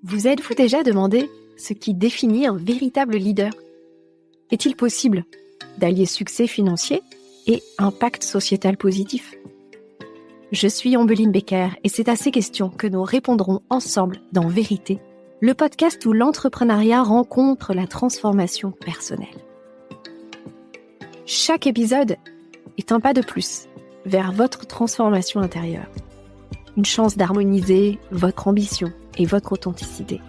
Vous êtes-vous déjà demandé ce qui définit un véritable leader ? Est-il possible d'allier succès financier et impact sociétal positif ? Je suis Ambeline Becker et c'est à ces questions que nous répondrons ensemble dans Vérité, le podcast où l'entrepreneuriat rencontre la transformation personnelle. Chaque épisode est un pas de plus vers votre transformation intérieure. Une chance d'harmoniser votre ambition et votre authenticité.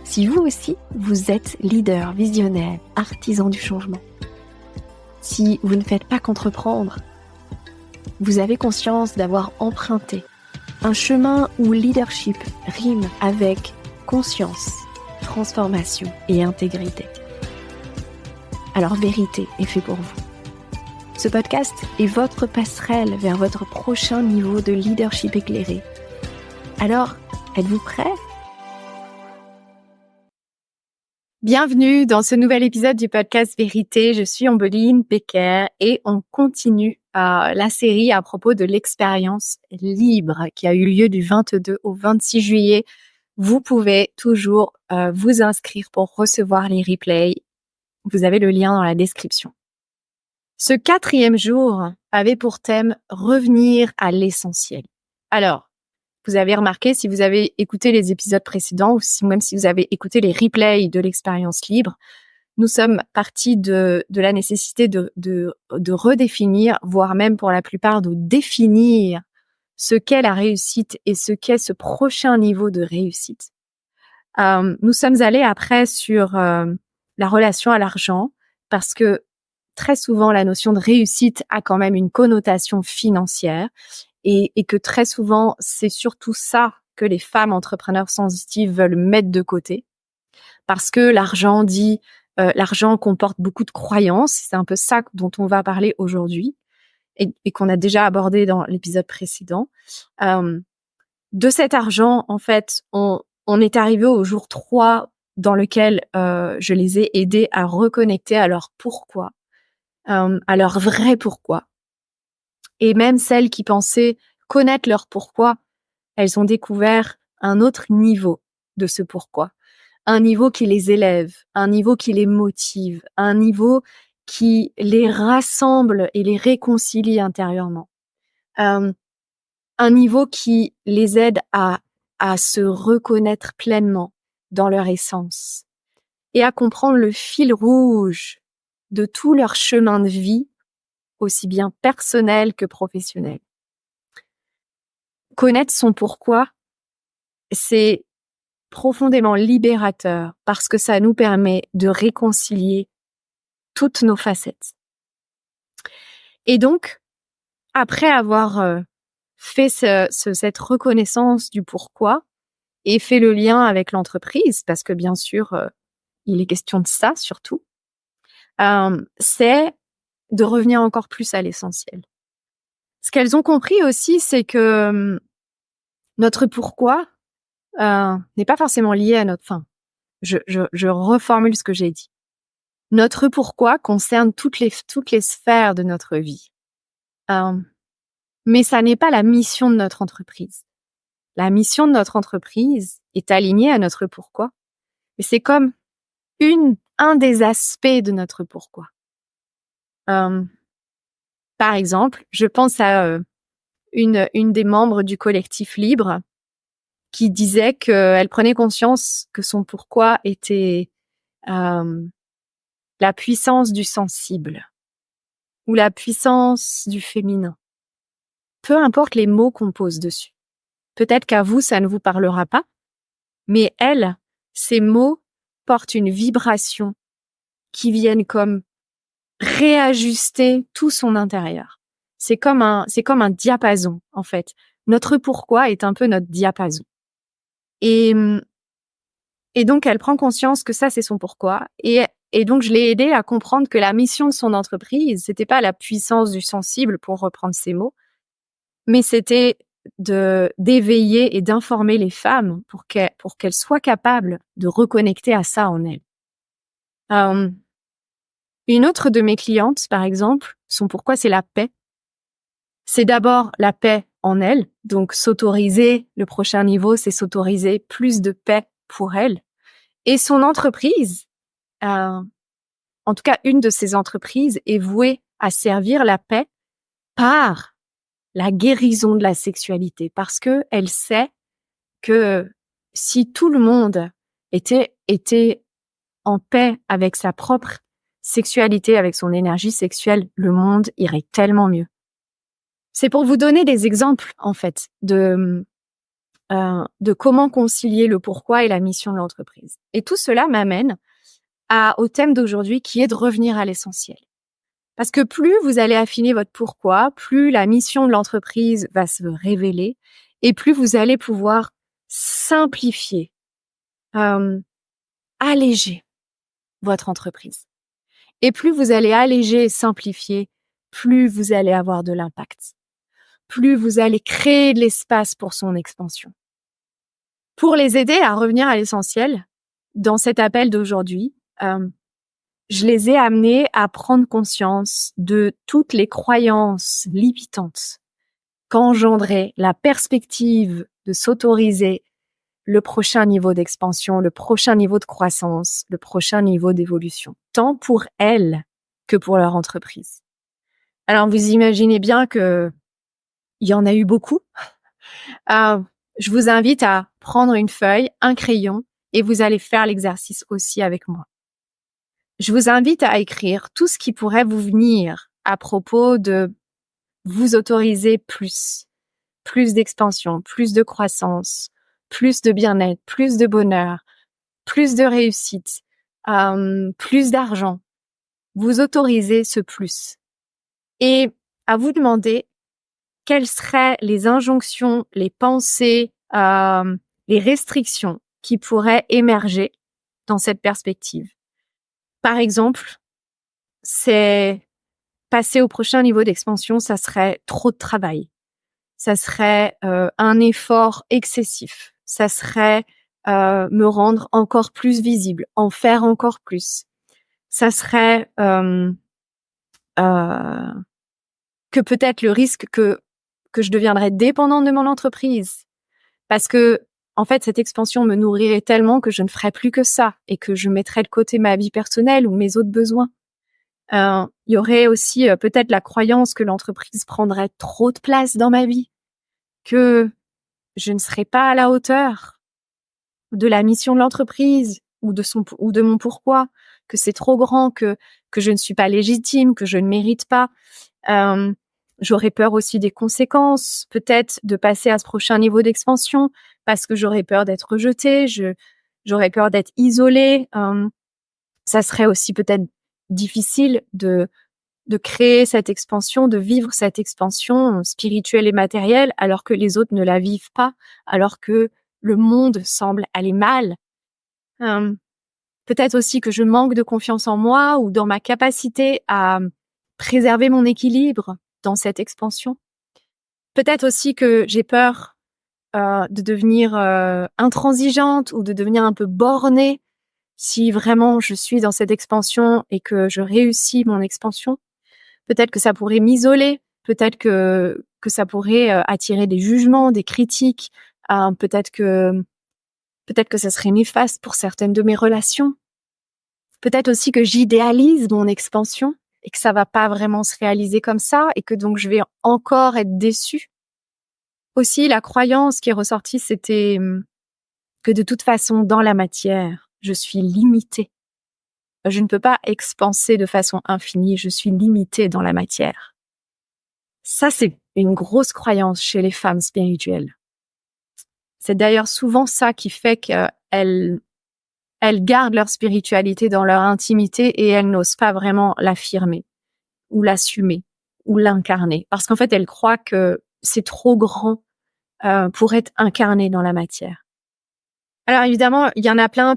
Si vous aussi, vous êtes leader, visionnaire, artisan du changement, si vous ne faites pas qu'entreprendre, vous avez conscience d'avoir emprunté un chemin où leadership rime avec conscience, transformation et intégrité. Alors Vérité est fait pour vous. Ce podcast est votre passerelle vers votre prochain niveau de leadership éclairé. Alors, êtes-vous prêts ? Bienvenue dans ce nouvel épisode du podcast Vérité. Je suis Ambeline Becker et on continue la série à propos de l'expérience libre qui a eu lieu du 22 au 26 juillet. Vous pouvez toujours vous inscrire pour recevoir les replays. Vous avez le lien dans la description. Ce 4e jour avait pour thème « Revenir à l'essentiel ». Alors, vous avez remarqué, si vous avez écouté les épisodes précédents ou même si vous avez écouté les replays de l'expérience libre, nous sommes partis de la nécessité de redéfinir, voire même pour la plupart de définir ce qu'est la réussite et ce qu'est ce prochain niveau de réussite. Nous sommes allés après sur la relation à l'argent parce que très souvent, la notion de réussite a quand même une connotation financière et que très souvent, c'est surtout ça que les femmes entrepreneurs sensitives veulent mettre de côté parce que l'argent comporte beaucoup de croyances. C'est un peu ça dont on va parler aujourd'hui et qu'on a déjà abordé dans l'épisode précédent. De cet argent, en fait, on est arrivé au jour 3 dans lequel je les ai aidés à reconnecter à leur pourquoi. À leur vrai pourquoi. Et même celles qui pensaient connaître leur pourquoi, elles ont découvert un autre niveau de ce pourquoi. Un niveau qui les élève, un niveau qui les motive, un niveau qui les rassemble et les réconcilie intérieurement. Un niveau qui les aide à se reconnaître pleinement dans leur essence et à comprendre le fil rouge de tout leur chemin de vie, aussi bien personnel que professionnel. Connaître son pourquoi, c'est profondément libérateur parce que ça nous permet de réconcilier toutes nos facettes. Et donc, après avoir fait cette reconnaissance du pourquoi et fait le lien avec l'entreprise, parce que bien sûr, il est question de ça surtout, c'est de revenir encore plus à l'essentiel. Ce qu'elles ont compris aussi, c'est que notre pourquoi n'est pas forcément lié à notre fin. Je reformule ce que j'ai dit. Notre pourquoi concerne toutes les sphères de notre vie. Mais ça n'est pas la mission de notre entreprise. La mission de notre entreprise est alignée à notre pourquoi. Mais c'est comme un des aspects de notre pourquoi. Par exemple, je pense à une des membres du collectif Libre qui disait qu'elle prenait conscience que son pourquoi était la puissance du sensible ou la puissance du féminin. Peu importe les mots qu'on pose dessus. Peut-être qu'à vous, ça ne vous parlera pas, mais elle, ces mots portent une vibration qui viennent comme réajuster tout son intérieur. C'est comme un diapason, en fait. Notre pourquoi est un peu notre diapason. Et donc, elle prend conscience que ça, c'est son pourquoi. Et donc, je l'ai aidée à comprendre que la mission de son entreprise, c'était pas la puissance du sensible, pour reprendre ces mots, mais c'était d'éveiller et d'informer les femmes pour qu'elles soient capables de reconnecter à ça en elles. Une autre de mes clientes, par exemple, son pourquoi, c'est la paix. C'est d'abord la paix en elle. Donc, s'autoriser, le prochain niveau, c'est s'autoriser plus de paix pour elle. Et son entreprise, en tout cas, une de ses entreprises est vouée à servir la paix par la guérison de la sexualité. Parce que elle sait que si tout le monde était en paix avec sa propre sexualité, avec son énergie sexuelle, le monde irait tellement mieux. C'est pour vous donner des exemples, en fait, de comment concilier le pourquoi et la mission de l'entreprise. Et tout cela m'amène au thème d'aujourd'hui qui est de revenir à l'essentiel. Parce que plus vous allez affiner votre pourquoi, plus la mission de l'entreprise va se révéler et plus vous allez pouvoir simplifier, alléger votre entreprise. Et plus vous allez alléger et simplifier, plus vous allez avoir de l'impact. Plus vous allez créer de l'espace pour son expansion. Pour les aider à revenir à l'essentiel, dans cet appel d'aujourd'hui, je les ai amenés à prendre conscience de toutes les croyances limitantes qu'engendrait la perspective de s'autoriser le prochain niveau d'expansion, le prochain niveau de croissance, le prochain niveau d'évolution, tant pour elles que pour leur entreprise. Alors, vous imaginez bien que il y en a eu beaucoup. Je vous invite à prendre une feuille, un crayon, et vous allez faire l'exercice aussi avec moi. Je vous invite à écrire tout ce qui pourrait vous venir à propos de vous autoriser plus d'expansion, plus de croissance, plus de bien-être, plus de bonheur, plus de réussite, plus d'argent. Vous autorisez ce plus. Et à vous demander quelles seraient les injonctions, les pensées, les restrictions qui pourraient émerger dans cette perspective. Par exemple, c'est passer au prochain niveau d'expansion, ça serait trop de travail. Ça serait un effort excessif. Ça serait me rendre encore plus visible, en faire encore plus. Ça serait que peut-être le risque que je deviendrais dépendante de mon entreprise. Parce que, en fait, cette expansion me nourrirait tellement que je ne ferais plus que ça et que je mettrais de côté ma vie personnelle ou mes autres besoins. Il y aurait aussi peut-être la croyance que l'entreprise prendrait trop de place dans ma vie, que je ne serais pas à la hauteur de la mission de l'entreprise ou de mon pourquoi, que c'est trop grand, que je ne suis pas légitime, que je ne mérite pas. J'aurais peur aussi des conséquences, peut-être de passer à ce prochain niveau d'expansion, parce que j'aurais peur d'être rejetée, j'aurais peur d'être isolée. Ça serait aussi peut-être difficile de créer cette expansion, de vivre cette expansion spirituelle et matérielle, alors que les autres ne la vivent pas, alors que le monde semble aller mal. Peut-être aussi que je manque de confiance en moi ou dans ma capacité à préserver mon équilibre dans cette expansion. Peut-être aussi que j'ai peur de devenir intransigeante ou de devenir un peu bornée si vraiment je suis dans cette expansion et que je réussis mon expansion. Peut-être que ça pourrait m'isoler, peut-être que ça pourrait attirer des jugements, des critiques, peut-être que ça serait néfaste pour certaines de mes relations. Peut-être aussi que j'idéalise mon expansion et que ça va pas vraiment se réaliser comme ça et que donc je vais encore être déçue. Aussi, la croyance qui est ressortie, c'était que de toute façon, dans la matière, je suis limitée. Je ne peux pas expanser de façon infinie, je suis limitée dans la matière. Ça, c'est une grosse croyance chez les femmes spirituelles. C'est d'ailleurs souvent ça qui fait qu'elles gardent leur spiritualité dans leur intimité et elles n'osent pas vraiment l'affirmer ou l'assumer ou l'incarner. Parce qu'en fait, elles croient que c'est trop grand pour être incarné dans la matière. Alors évidemment, il y en a plein,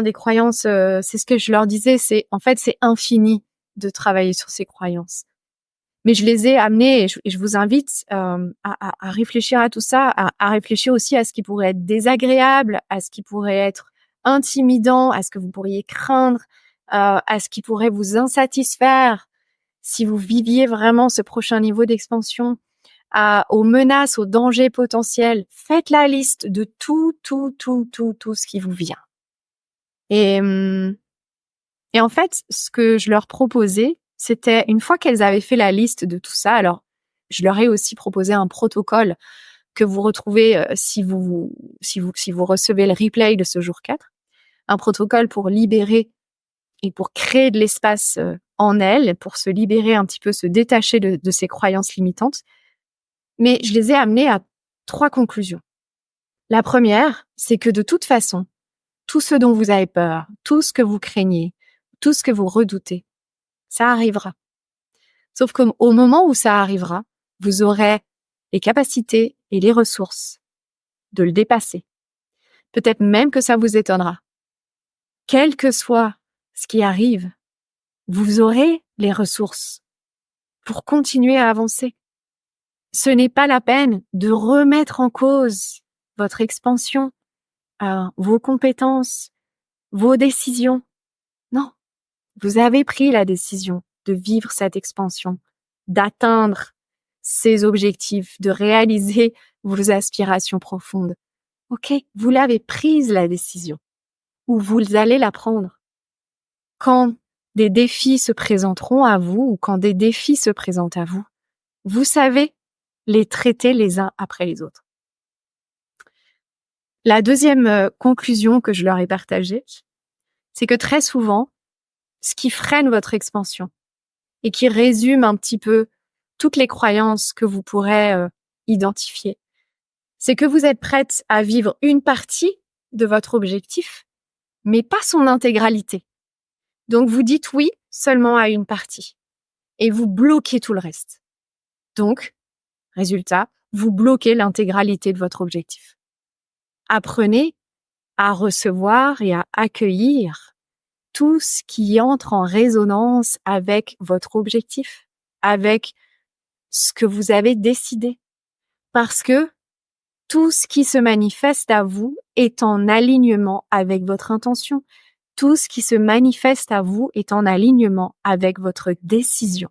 des croyances. C'est ce que je leur disais, c'est infini de travailler sur ces croyances. Mais je les ai amenées et je vous invite à réfléchir à tout ça, à réfléchir aussi à ce qui pourrait être désagréable, à ce qui pourrait être intimidant, à ce que vous pourriez craindre, à ce qui pourrait vous insatisfaire si vous viviez vraiment ce prochain niveau d'expansion. aux menaces, aux dangers potentiels. Faites la liste de tout ce qui vous vient. Et en fait, ce que je leur proposais, c'était une fois qu'elles avaient fait la liste de tout ça, alors je leur ai aussi proposé un protocole que vous retrouvez si vous recevez le replay de ce jour 4, un protocole pour libérer et pour créer de l'espace en elles, pour se libérer un petit peu, se détacher de ces croyances limitantes. Mais je les ai amenées à 3 conclusions. La première, c'est que de toute façon, tout ce dont vous avez peur, tout ce que vous craignez, tout ce que vous redoutez, ça arrivera. Sauf qu'au moment où ça arrivera, vous aurez les capacités et les ressources de le dépasser. Peut-être même que ça vous étonnera. Quel que soit ce qui arrive, vous aurez les ressources pour continuer à avancer. Ce n'est pas la peine de remettre en cause votre expansion, vos compétences, vos décisions. Non, vous avez pris la décision de vivre cette expansion, d'atteindre ces objectifs, de réaliser vos aspirations profondes. Ok, vous l'avez prise la décision, ou vous allez la prendre. Quand des défis se présenteront à vous, ou quand des défis se présentent à vous, vous savez les traiter les uns après les autres. La deuxième conclusion que je leur ai partagée, c'est que très souvent, ce qui freine votre expansion et qui résume un petit peu toutes les croyances que vous pourrez identifier, c'est que vous êtes prête à vivre une partie de votre objectif, mais pas son intégralité. Donc vous dites oui seulement à une partie et vous bloquez tout le reste. Donc, résultat, vous bloquez l'intégralité de votre objectif. Apprenez à recevoir et à accueillir tout ce qui entre en résonance avec votre objectif, avec ce que vous avez décidé. Parce que tout ce qui se manifeste à vous est en alignement avec votre intention. Tout ce qui se manifeste à vous est en alignement avec votre décision.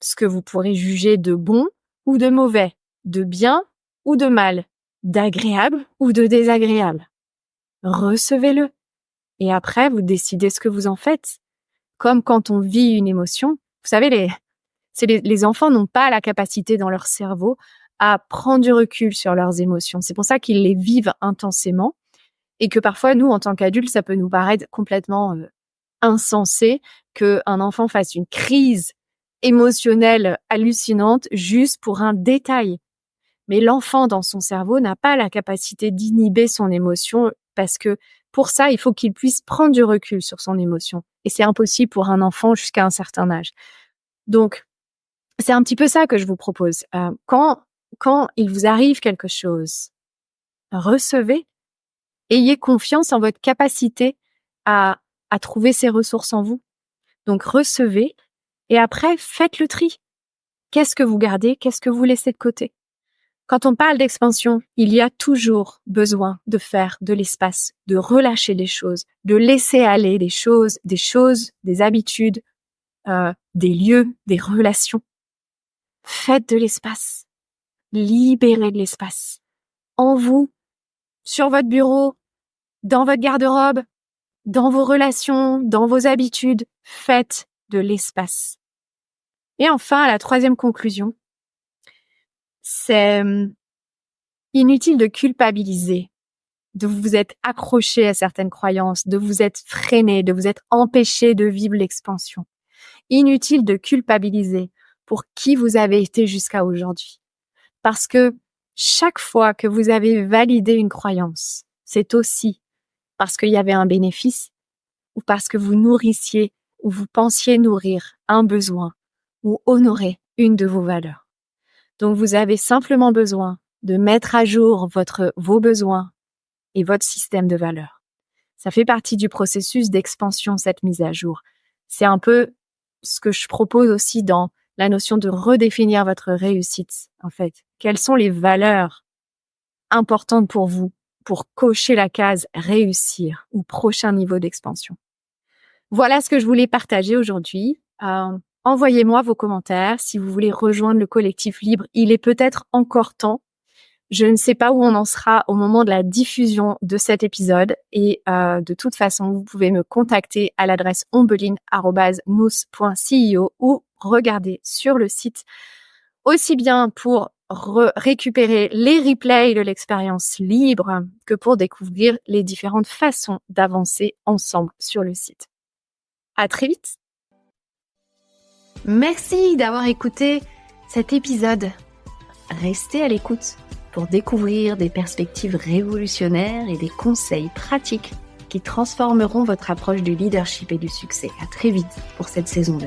Ce que vous pourrez juger de bon ou de mauvais, de bien ou de mal, d'agréable ou de désagréable. Recevez-le. Et après, vous décidez ce que vous en faites. Comme quand on vit une émotion, vous savez, les enfants n'ont pas la capacité dans leur cerveau à prendre du recul sur leurs émotions. C'est pour ça qu'ils les vivent intensément et que parfois, nous, en tant qu'adultes, ça peut nous paraître complètement insensé qu'un enfant fasse une crise émotionnelle hallucinante juste pour un détail. Mais l'enfant, dans son cerveau, n'a pas la capacité d'inhiber son émotion parce que pour ça, il faut qu'il puisse prendre du recul sur son émotion. Et c'est impossible pour un enfant jusqu'à un certain âge. Donc, c'est un petit peu ça que je vous propose. Quand il vous arrive quelque chose, recevez, ayez confiance en votre capacité à trouver ces ressources en vous. Donc, recevez et après, faites le tri. Qu'est-ce que vous gardez? Qu'est-ce que vous laissez de côté? Quand on parle d'expansion, il y a toujours besoin de faire de l'espace, de relâcher des choses, de laisser aller des choses, des habitudes, des lieux, des relations. Faites de l'espace. Libérez de l'espace. En vous, sur votre bureau, dans votre garde-robe, dans vos relations, dans vos habitudes. Faites de l'espace. Et enfin, la troisième conclusion, c'est inutile de culpabiliser, de vous être accroché à certaines croyances, de vous être freiné, de vous être empêché de vivre l'expansion. Inutile de culpabiliser pour qui vous avez été jusqu'à aujourd'hui. Parce que chaque fois que vous avez validé une croyance, c'est aussi parce qu'il y avait un bénéfice ou parce que vous nourrissiez ou vous pensiez nourrir un besoin ou honorer une de vos valeurs. Donc vous avez simplement besoin de mettre à jour vos besoins et votre système de valeurs. Ça fait partie du processus d'expansion, cette mise à jour. C'est un peu ce que je propose aussi dans la notion de redéfinir votre réussite, en fait. Quelles sont les valeurs importantes pour vous pour cocher la case réussir ou prochain niveau d'expansion? Voilà ce que je voulais partager aujourd'hui. Envoyez-moi vos commentaires. Si vous voulez rejoindre le collectif libre, il est peut-être encore temps. Je ne sais pas où on en sera au moment de la diffusion de cet épisode et de toute façon, vous pouvez me contacter à l'adresse ombeline@nous.ceo ou regarder sur le site aussi bien pour récupérer les replays de l'expérience libre que pour découvrir les différentes façons d'avancer ensemble sur le site. À très vite. Merci d'avoir écouté cet épisode. Restez à l'écoute pour découvrir des perspectives révolutionnaires et des conseils pratiques qui transformeront votre approche du leadership et du succès. À très vite pour cette saison 2.